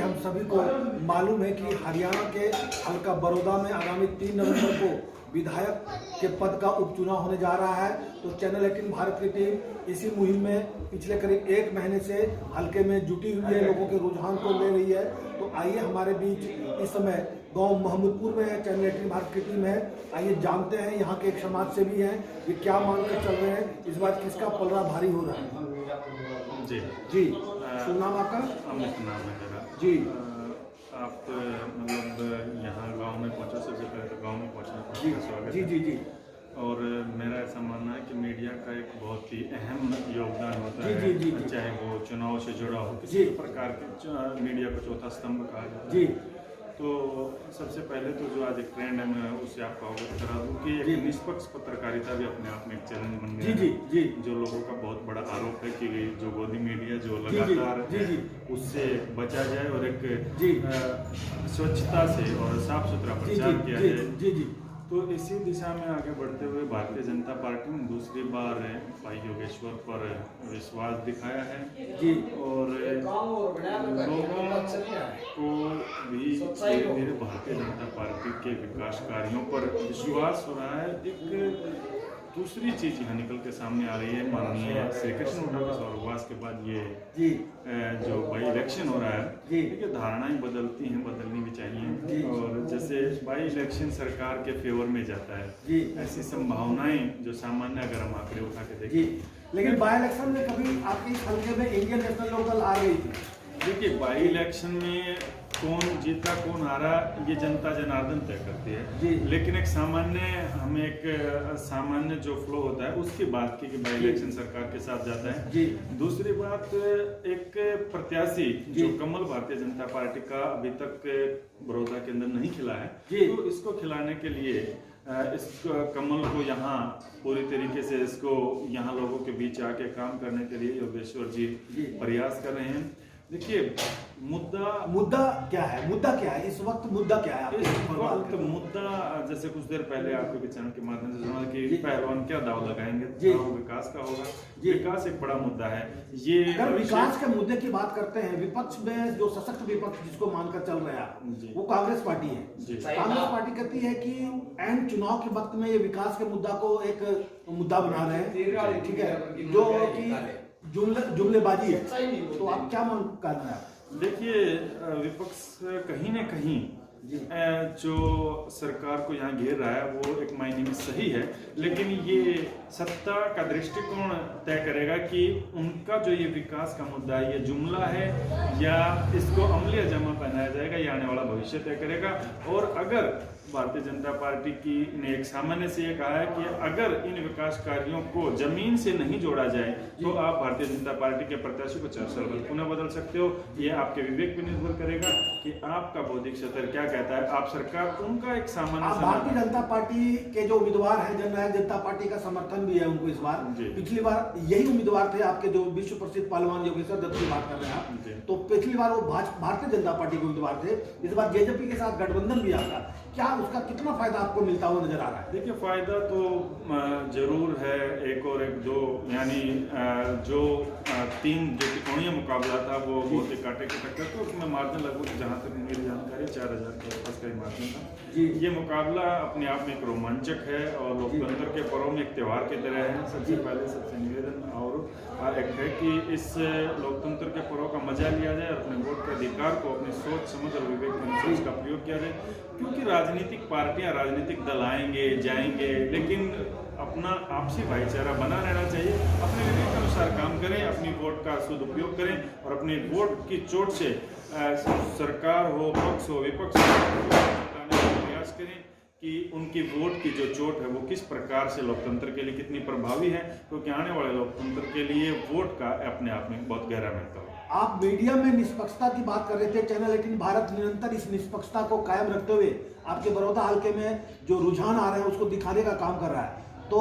हम सभी को मालूम है कि हरियाणा के हल्का बड़ौदा में आगामी 3 नवंबर को विधायक के पद का उपचुनाव होने जा रहा है। तो चैनल 18 भारत की टीम इसी मुहिम में पिछले करीब 1 महीने से हल्के में जुटी हुई है, लोगों के रुझान को ले रही है। तो आइए, हमारे बीच इस समय गांव महमूदपुर में है, चैनल 18 भारत की टीम है। आइए जानते हैं यहाँ के एक समाज सेवी हैं, ये क्या मानकर चल रहे हैं, इस बार किसका पलड़ा भारी हो रहा है। जी जी, शुभ नाम आपका? अमित नाम है मेरा जी। आप मतलब यहाँ गांव में पहुँचा, सबसे पहले तो गांव में पहुँचने का स्वागत जी है। जी जी। और मेरा ऐसा मानना है कि मीडिया का एक बहुत ही अहम योगदान होता है। जी, जी, जी, चाहे वो चुनाव से जुड़ा हो, किसी भी प्रकार के मीडिया को चौथा स्तंभ कहा जाता है। जी। तो सबसे पहले तो जो आज एक ट्रेंड है, मैं उससे आपको अवगत करा दूँ कि एक निष्पक्ष पत्रकारिता भी अपने आप में एक चैलेंज बन गया जी जी जी। जो लोगों का बहुत बड़ा आरोप है कि जो गोदी मीडिया जो लगातार उससे बचा जाए और एक स्वच्छता से और साफ सुथरा प्रचार किया जाए। जी जी। तो इसी दिशा में आगे बढ़ते हुए भारतीय जनता पार्टी ने दूसरी बार भाई योगेश्वर पर विश्वास दिखाया है जी। और लोगों को भी धीरे धीरे भारतीय जनता पार्टी के विकास कार्यों पर विश्वास हो रहा है। एक दूसरी चीज यहाँ निकल के सामने आ रही है, माननीय श्री कृष्ण उन्ना के स्वर्गवास के बाद ये जो बाई इलेक्शन हो रहा है, देखिए धारणाएं बदलती हैं, बदलनी भी चाहिए। और जैसे बाई इलेक्शन सरकार के फेवर में जाता है, ऐसी संभावनाएं जो सामान्य अगर हम आंकड़े उठा के देखें, लेकिन बाई इलेक्शन में कभी आपके इस हल्के में इंडियन नेशनल लोकल आ गई थी। देखिए बाई इलेक्शन में कौन जीता कौन हारा ये जनता जनार्दन तय करती है, लेकिन एक सामान्य जो फ्लो होता है उसकी बात की कि बाई इलेक्शन सरकार के साथ जाता है। दूसरी बात, एक प्रत्याशी जो कमल भारतीय जनता पार्टी का अभी तक बड़ौदा के अंदर नहीं खिला है, तो इसको खिलाने के लिए इस कमल को यहाँ पूरी तरीके से इसको यहाँ लोगों के बीच आके काम करने के लिए योगेश्वर जी प्रयास कर रहे हैं। देखिए मुद्दा क्या है, इस वक्त मुद्दा क्या है? इस वक्त मुद्दा जैसे कुछ देर पहले आपके विचार के माध्यम से सुना कि पहलवान क्या दाव लगाएंगे, विकास का होगा। विकास एक बड़ा मुद्दा है। ये अगर विकास के मुद्दे की बात करते हैं, विपक्ष में जो सशक्त विपक्ष जिसको मानकर चल रहा है वो कांग्रेस पार्टी है। कांग्रेस पार्टी कहती है कि एंड चुनाव के वक्त में ये विकास के मुद्दा को एक मुद्दा बना रहे हैं, ठीक है, जो कि जुमलेबाजी है। तो आप क्या कहना है? देखिए विपक्ष कहीं ना कहीं जो सरकार को यहाँ घेर रहा है वो एक मायने में सही है, लेकिन ये सत्ता का दृष्टिकोण तय करेगा कि उनका जो ये विकास का मुद्दा है ये जुमला है या इसको अमली जमा पहनाया जाएगा, ये आने वाला भविष्य तय करेगा। और अगर भारतीय जनता पार्टी की ने एक सामान्य से ये कहा है कि अगर इन विकास कार्यों को जमीन से नहीं जोड़ा जाए तो आप भारतीय जनता पार्टी के प्रत्याशी को 4 साल बाद पुनः बदल सकते हो। ये आपके विवेक पर निर्भर करेगा कि आपका बौद्धिक स्तर क्या कहता है। आप सरकार उनका एक सामान्य भारतीय जनता पार्टी के जो उम्मीदवार है, जननायक जनता पार्टी का समर्थन भी है उनको इस बार। पिछली बार यही उम्मीदवार थे आपके, जो विश्व प्रसिद्ध पहलवान योगेश्वर दत्त की बात कर रहे हैं आप, तो पिछली बार वो भारतीय जनता पार्टी के उम्मीदवार थे। इस बार जेजेपी के साथ गठबंधन भी आता, क्या उसका कितना फायदा आपको मिलता हुआ नजर आ रहा है? देखिए फायदा तो जरूर है, एक और एक दो, यानी जो 3 जो त्रिकोणीय मुकाबला था वो बहुत ही कांटे की टक्कर, तो उसमें मार्जिन लगभग जहाँ तक मेरी जानकारी 4000 के आसपास का ही मार्जिन था। ये मुकाबला अपने आप में एक रोमांचक है और लोकतंत्र के पर्व में एक त्यौहार की तरह है। सबसे पहले सबसे निवेदन और एक है कि इस लोकतंत्र के पर्व का मजा लिया जाए, अपने वोट के अधिकार को अपनी सोच समझ और विवेक के अनुसार इसका प्रयोग किया जाए। क्योंकि राजनीतिक पार्टियां, राजनीतिक दल आएंगे जाएंगे, लेकिन अपना आपसी भाईचारा बना रहना चाहिए। अपने विवेक के अनुसार काम करें, अपनी वोट का सदुपयोग करें और अपनी वोट की चोट से सरकार हो, पक्ष हो, विपक्ष हो, प्रयास करें कि उनकी वोट की जो चोट है वो किस प्रकार से लोकतंत्र के लिए कितनी प्रभावी है, क्योंकि आने वाले लोकतंत्र के लिए वोट का अपने आप में बहुत गहरा महत्व है। आप मीडिया में निष्पक्षता की बात कर रहे थे, चैनल 18 भारत निरंतर इस निष्पक्षता को कायम रखते हुए आपके बड़ौदा हल्के में जो रुझान आ रहे हैं उसको दिखाने का काम कर रहा है। तो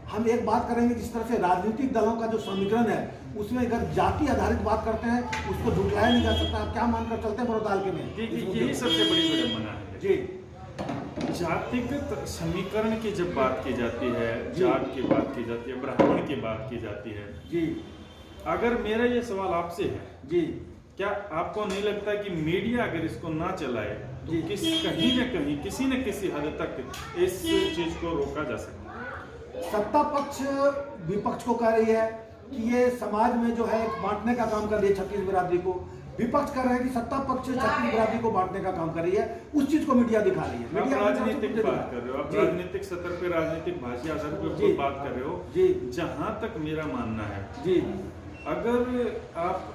हम एक बात करेंगे, जिस तरह से राजनीतिक दलों का जो समीकरण है उसमें अगर जाति आधारित बात करते हैं उसको झुटलाया नहीं जा सकता। आप क्या मानकर चलते हैं बड़ौदा हल्के में? यही सबसे बड़ी विडंबना है जी। जातिगत समीकरण की जब बात की जाती है, जात की बात की जाती है, ब्राह्मण की बात की जाती है जी, अगर मेरा ये सवाल आपसे है जी क्या आपको नहीं लगता कि मीडिया अगर इसको ना चलाए तो जी। कहीं न कहीं किसी न किसी हद तक इस चीज को रोका जा सकता है? सत्ता पक्ष विपक्ष को कह रही है कि ये समाज में जो है एक बांटने का काम कर रही है छत्तीस बिरादरी को। विपक्ष कर रहे हैं कि सत्ता पक्ष छत्तीस बिरादरी को बांटने का काम कर रही है। उस चीज को मीडिया दिखा रही है। आप मीडिया राजनीतिक बात कर रहे हो, आप जी। राजनीतिक सतर पे राजनीतिक भाषा आधार पे जी। बात कर रहे हो। जी। जहां तक मेरा मानना है, जी अगर आप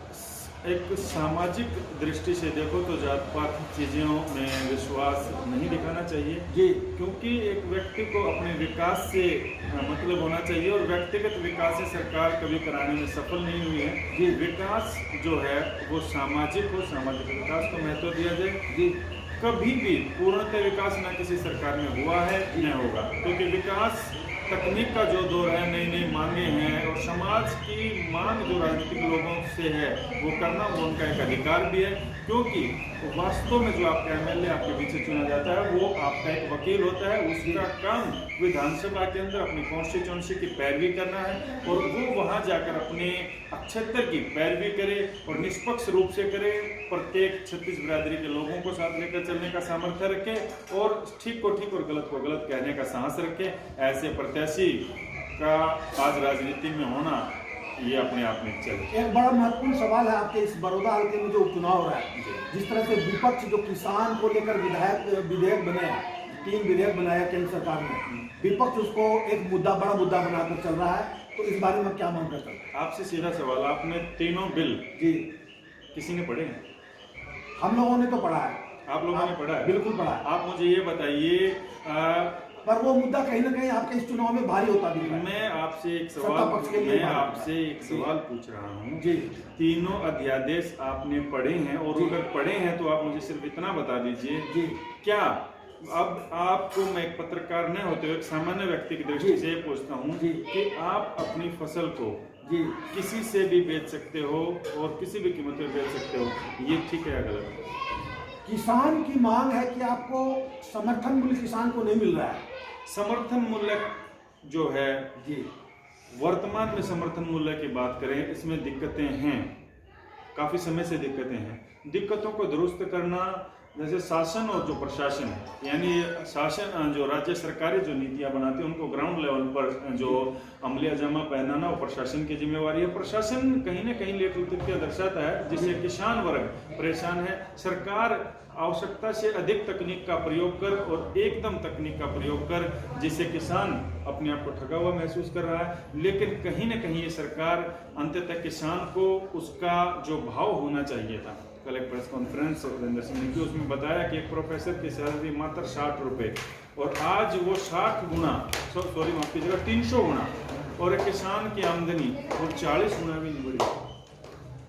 एक सामाजिक दृष्टि से देखो तो जात पात चीजों में विश्वास नहीं दिखाना चाहिए। जी क्योंकि एक व्यक्ति को अपने विकास से मतलब होना चाहिए, और व्यक्तिगत विकास से सरकार कभी कराने में सफल नहीं हुई है। जी। विकास जो है वो सामाजिक हो, सामाजिक विकास को महत्व दिया जाए। जी कभी भी पूर्णतः विकास न किसी सरकार में हुआ है न होगा, क्योंकि विकास तकनीक का जो दौर है, नई नई मांगे हैं, और समाज की मांग जो राजनीतिक लोगों से है वो करना वो उनका एक अधिकार भी है। क्योंकि वास्तव में जो आपका एमएलए आपके पीछे चुना जाता है वो आपका एक वकील होता है। उसका काम विधानसभा के अंदर अपनी कॉन्स्टिट्यूंसी की पैरवी करना है, और वो वहां जाकर अपने अक्षत्र की पैरवी करे और निष्पक्ष रूप से करे, प्रत्येक छत्तीस बिरादरी के लोगों को साथ लेकर चलने का सामर्थ्य रखे, और ठीक को ठीक और गलत को गलत कहने का साहस रखे। ऐसे प्रत्याशी का आज राजनीति में होना ये अपने आप में चले। एक बड़ा महत्वपूर्ण सवाल है आपके इस बड़ौदा हल्के में जो उपचुनाव हो रहा है। जिस तरह से विपक्ष जो किसान को लेकर विधेयक बने, 3 विधेयक बनाया केंद्र सरकार ने, विपक्ष उसको एक मुद्दा, बड़ा मुद्दा बनाकर चल रहा है, तो इस बारे में क्या मांग करते हैं? आपसे सीधा सवाल, आपने तीनों बिल जी किसी ने पढ़े हैं? हम लोगों ने तो पढ़ा है। आप लोगों ने पढ़ा है? बिल्कुल पढ़ा है। आप मुझे ये बताइए, पर वो मुद्दा कहीं ना कहीं आपके इस चुनाव में भारी होता दिख रहा है। मैं आपसे एक सत्ता पक्ष के लिए सवाल पूछ रहा हूँ जी। तीनों अध्यादेश आपने पढ़े हैं, और जी। अगर पढ़े हैं तो आप मुझे सिर्फ इतना बता दीजिए जी। क्या अब आपको, मैं एक पत्रकार न होते हुए एक सामान्य व्यक्ति की दृष्टि से पूछता हूँ जी। कि आप अपनी फसल को जी किसी से भी बेच सकते हो और किसी भी कीमत पे बेच सकते हो, ये ठीक है या गलत? किसान की मांग है कि आपको समर्थन मूल्य किसान को नहीं मिल रहा है। समर्थन मूल्य जो है, जी वर्तमान में समर्थन मूल्य की बात करें, इसमें दिक्कतें हैं, काफी समय से दिक्कतें हैं। दिक्कतों को दुरुस्त करना, जैसे शासन और जो प्रशासन है, यानी शासन जो राज्य सरकारें जो नीतियां बनाती हैं उनको ग्राउंड लेवल पर जो अमलिया जमा पहनाना वो प्रशासन की जिम्मेवारी है। प्रशासन कहीं ना कहीं लेटलतिया दर्शाता है, जिससे किसान वर्ग परेशान है। सरकार आवश्यकता से अधिक तकनीक का प्रयोग कर और एकदम तकनीक का प्रयोग कर, जिससे किसान अपने आप को ठगा हुआ महसूस कर रहा है। लेकिन कहीं ना कहीं ये सरकार अंततः किसान को उसका जो भाव होना चाहिए था, कल एक प्रेस कॉन्फ्रेंस रविंद्र सिंह ने की, उसमें बताया कि एक प्रोफेसर की सैलरी मात्र 60 रुपए, और आज वो 60 गुना, सॉरी माफ कीजिएगा, 300 गुना, और एक किसान की आमदनी वो 40 गुना भी नहीं बढ़ी।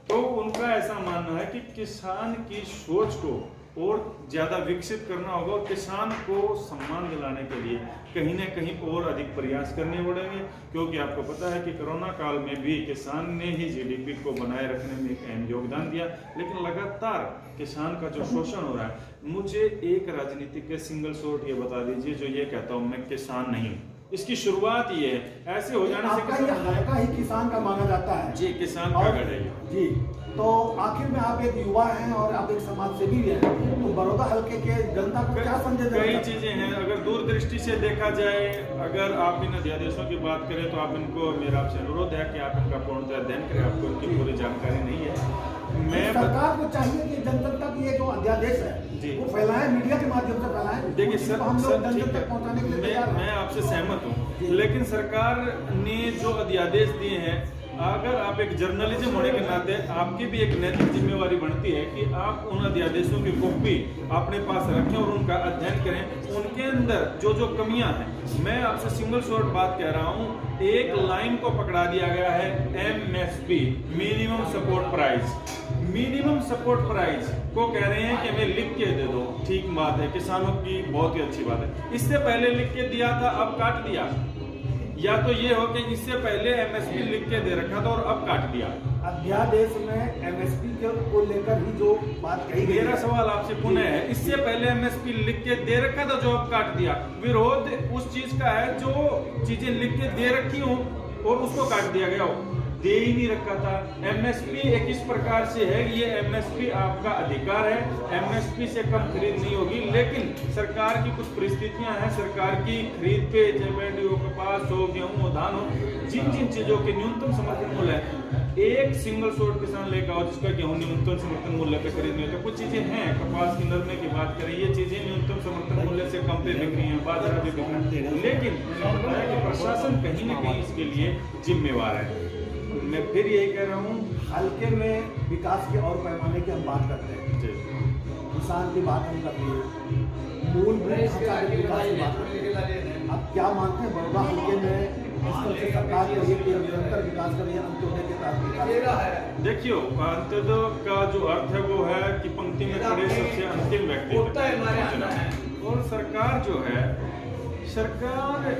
तो उनका ऐसा मानना है कि किसान की सोच को और ज्यादा विकसित करना होगा, और किसान को सम्मान दिलाने के लिए कहीं ना कहीं और अधिक प्रयास करने पड़ेंगे। क्योंकि आपको पता है कि कोरोना काल में भी किसान ने ही जीडीपी को बनाए रखने में एक अहम योगदान दिया, लेकिन लगातार किसान का जो शोषण हो रहा है। मुझे एक राजनीतिक के सिंगल शॉट ये बता दीजिए जो ये कहता हूँ मैं किसान नहीं हूँ। इसकी शुरुआत ये है, ऐसे हो जाने से हल्का ही किसान का माना जाता है। जी, किसान का गढ़ है जी। तो आखिर में आप एक युवा हैं और आप एक समाज सेवी भी हैं, तो बड़ौदा हल्के के जनता को क्या संदेश देना कई चाहते हैं? चीजें हैं, अगर दूरदृष्टि से देखा जाए, अगर आप इन अध्यादेशों की बात करें तो आप इनको, मेरा आपसे अनुरोध है कि आप इनका पूर्णतः अध्ययन करें, आपको इनकी पूरी जानकारी नहीं है। सरकार को चाहिए कि जनता तक ये जो अध्यादेश है वो फैलाएं, मीडिया के माध्यम से फैलाएं। देखिए सर, हम लोग जनता तक पहुंचाने के लिए तैयार हैं। मैं आपसे सहमत हूँ, लेकिन सरकार ने जो अध्यादेश दिए हैं, अगर आप एक जर्नलिज्म होने के नाते आपकी भी एक नैतिक जिम्मेवारी बनती है कि आप उन अध्यादेशों की कॉपी अपने पास रखें और उनका अध्ययन करें। उनके अंदर जो जो कमियां हैं, मैं आपसे सिंगल शॉट बात कह रहा हूं, एक लाइन को पकड़ा दिया गया है, MSP, minimum support price. Minimum support price को कह रहे हैं कि हमें लिख के दे दो, ठीक बात है, किसानों की बहुत ही अच्छी बात है। इससे पहले लिख के दिया था, अब काट दिया, या तो ये हो कि इससे पहले एमएसपी लिख के दे रखा था और अब काट दिया। अध्यादेश में एमएसपी को लेकर ही जो बात कही गई, मेरा सवाल आपसे पुनः है, इससे पहले एमएसपी लिख के दे रखा था जो अब काट दिया, विरोध उस चीज का है जो चीजें लिख के दे रखी हो और उसको काट दिया गया हो। दे ही नहीं रखा था। एमएसपी एक इस प्रकार से है, ये एमएसपी आपका अधिकार है, एमएसपी से कम खरीद नहीं होगी, लेकिन सरकार की कुछ परिस्थितियां हैं, सरकार की खरीद पे जेबेडी हो, कपास हो, गेहूं हो, धान हो, जिन जिन चीजों के न्यूनतम समर्थन मूल्य है, एक सिंगल शॉट किसान लेकर आओ जिसका गेहूं न्यूनतम समर्थन मूल्य पे खरीदनी है, तो कुछ चीजें हैं, कपास की नरमे की बात करें, ये चीजें न्यूनतम समर्थन मूल्य से कम पे बिक रही हैं, बाजरा भी बिक रहा है, लेकिन बताया कि प्रशासन कहीं न कहीं इसके लिए जिम्मेवार है। मैं फिर यही कह रहा हूँ, हल्के में विकास के और पैमाने की हम बात करते हैं, किसान की बात हम कर लिए, मूलभूत ढांचा के विकास की बात करते हैं। अब क्या मानते हैं बड़ौदा हल्के में इस तरह से सरकार कर रही है कि निरंतर विकास कर रही है, अंत्योदय के तहत विकास? देखियो, अंत्योदय का जो अर्थ है वो है कि पंक्ति में खड़े सबसे अंतिम व्यक्ति तक। और सरकार जो है, सरकार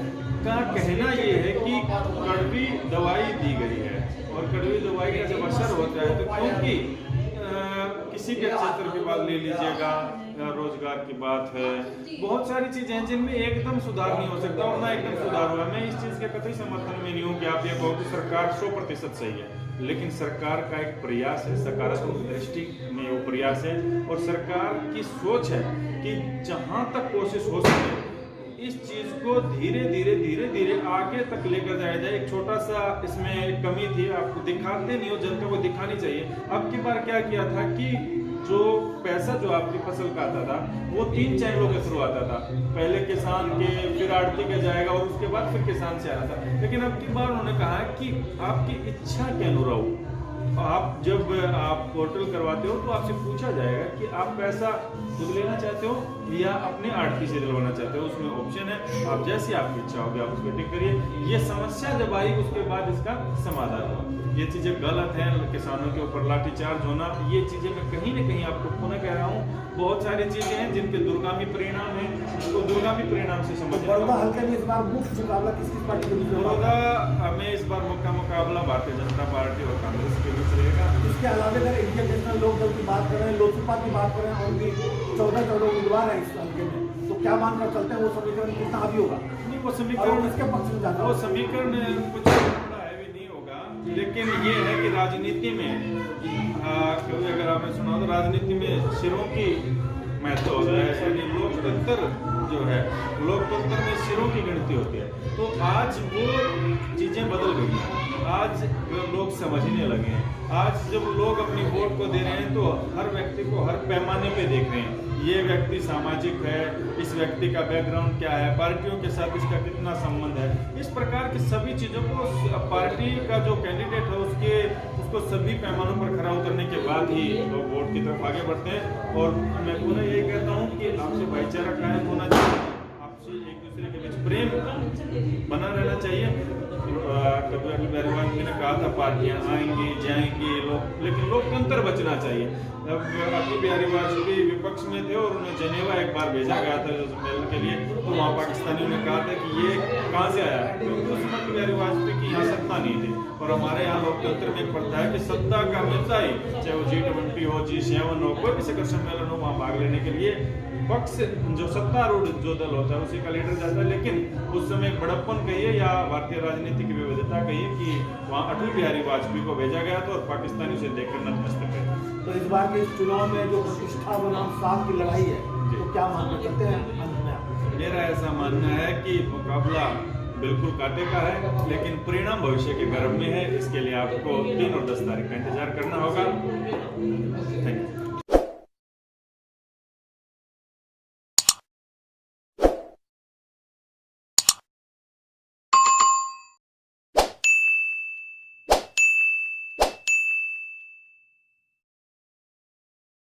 का कहना ये है कि कड़वी दवाई दी गई है, और कड़वी दवाई का जब असर होता है तो क्योंकि किसी के क्षेत्र की बात ले लीजिएगा, रोजगार की बात है, बहुत सारी चीजें हैं जिनमें एकदम सुधार नहीं हो सकता और ना एकदम सुधार हुआ। मैं इस चीज के कतई समर्थन में नहीं हूँ कि आप ये कहो कि सरकार 100% सही है, लेकिन सरकार का एक प्रयास है, सकारात्मक दृष्टि में वो प्रयास है, और सरकार की सोच है कि जहां तक कोशिश हो सके इस चीज को धीरे धीरे आगे तक लेकर जाया जाए। एक छोटा सा इसमें एक कमी थी, आपको दिखाते नहीं हो, जनता को दिखानी चाहिए। अब की बार क्या किया था कि जो पैसा जो आपकी फसल का आता था वो 3 चैनलों के थ्रू आता था, पहले किसान के, फिर आड़ती के जाएगा और उसके बाद फिर किसान से आना था। लेकिन अब की बार उन्होंने कहा कि आपकी इच्छा के अनुरूप आप जब आप पोर्टल करवाते हो तो आपसे पूछा जाएगा कि आप पैसा खुद लेना चाहते हो या अपने आड़ती से दिलवाना चाहते हो, उसमें ऑप्शन है, आप जैसी आपकी इच्छा होगी आप उसको टिक करिए। ये समस्या जब आई उसके बाद इसका समाधान हुआ। ये चीजें गलत हैं, किसानों के ऊपर लाठीचार्ज होना, ये चीजें मैं कहीं न कहीं आपको पुनः कह रहा हूँ, बहुत सारी चीजें हैं जिनके दुर्गामी परिणाम है, तो दुर्गामी परिणाम से समझ बड़ौदा हल्के में इस बार मुख्य मुकाबला किस पार्टी के बीच में? बड़ौदा में इस बार मुकाबला भारतीय जनता पार्टी और कांग्रेस के बीच रहेगा। इसके अलावा अगर इंडियन नेशनल लोकदल की बात करें, लोजपा की बात करें, और भी 14 उम्मीदवार है इस हल्के में, तो क्या मानकर चलते हैं वो समीकरण कितना हावी होगा? नहीं, वो समीकरण इसके पक्ष में जाता वो समीकरण कुछ हैवी नहीं होगा, लेकिन ये है कि राजनीति में कभी अगर आपने सुना तो राजनीति में सिरों की महत्व होता है, यानी लोकतंत्र जो है, लोकतंत्र में सिरों की गिनती होती है। तो आज वो चीजें बदल गई हैं, आज लोग समझने लगे हैं। आज जब लोग अपनी वोट को दे रहे हैं तो हर व्यक्ति को हर पैमाने पे देख रहे हैं, ये व्यक्ति सामाजिक है, इस व्यक्ति का बैकग्राउंड क्या है, पार्टियों के साथ इसका कितना संबंध है, इस प्रकार की सभी चीजों को पार्टी का जो कैंडिडेट है उसको सभी पैमानों पर खरा उतरने के बाद ही लोग वोट की तरफ आगे बढ़ते हैं। और मैं पुनः यही कहता हूँ कि आपसे भाईचारा कायम होना चाहिए, आपसे एक दूसरे के बीच प्रेम बना रहना चाहिए। कभी अटल बिहारी वाजपेयी ने कहा था पार्टियां आएंगी जाएंगी लोग, लेकिन लोकतंत्र बचना चाहिए। जब अटल बिहारी वाजपेयी विपक्ष में थे और उन्हें जेनेवा एक बार भेजा गया था जो सम्मेलन के लिए, तो वहाँ पाकिस्तानियों ने कहा था कि ये कहाँ से आया है, क्योंकि उस समय अटल बिहारी वाजपेयी की यहाँ सत्ता नहीं थी। और हमारे यहाँ लोकतंत्र में एक प्रथा है कि सत्ता का मिलता ही, चाहे वो G20 हो, G7 हो, कोई भी शिखर सम्मेलन हो, वहाँ भाग लेने के लिए पक्ष जो सत्तारूढ़ जो दल होता है उसी का लीडर जाता है। लेकिन उस समय एक बड़प्पन कहिए या भारतीय राजनीति की विविधता कहिए कि वहाँ अटल बिहारी वाजपेयी को भेजा गया था और पाकिस्तानी उसे देखकर नतमस्तक है। तो इस बार के चुनाव में जो प्रतिष्ठा बनाम साख की लड़ाई है, तो क्या मानते करते हैं अंत में? मेरा ऐसा मानना है कि मुकाबला बिल्कुल कांटे का है, लेकिन परिणाम भविष्य के गर्भ में है। इसके लिए आपको 3 और 10 तारीख का इंतजार करना होगा। Thank you.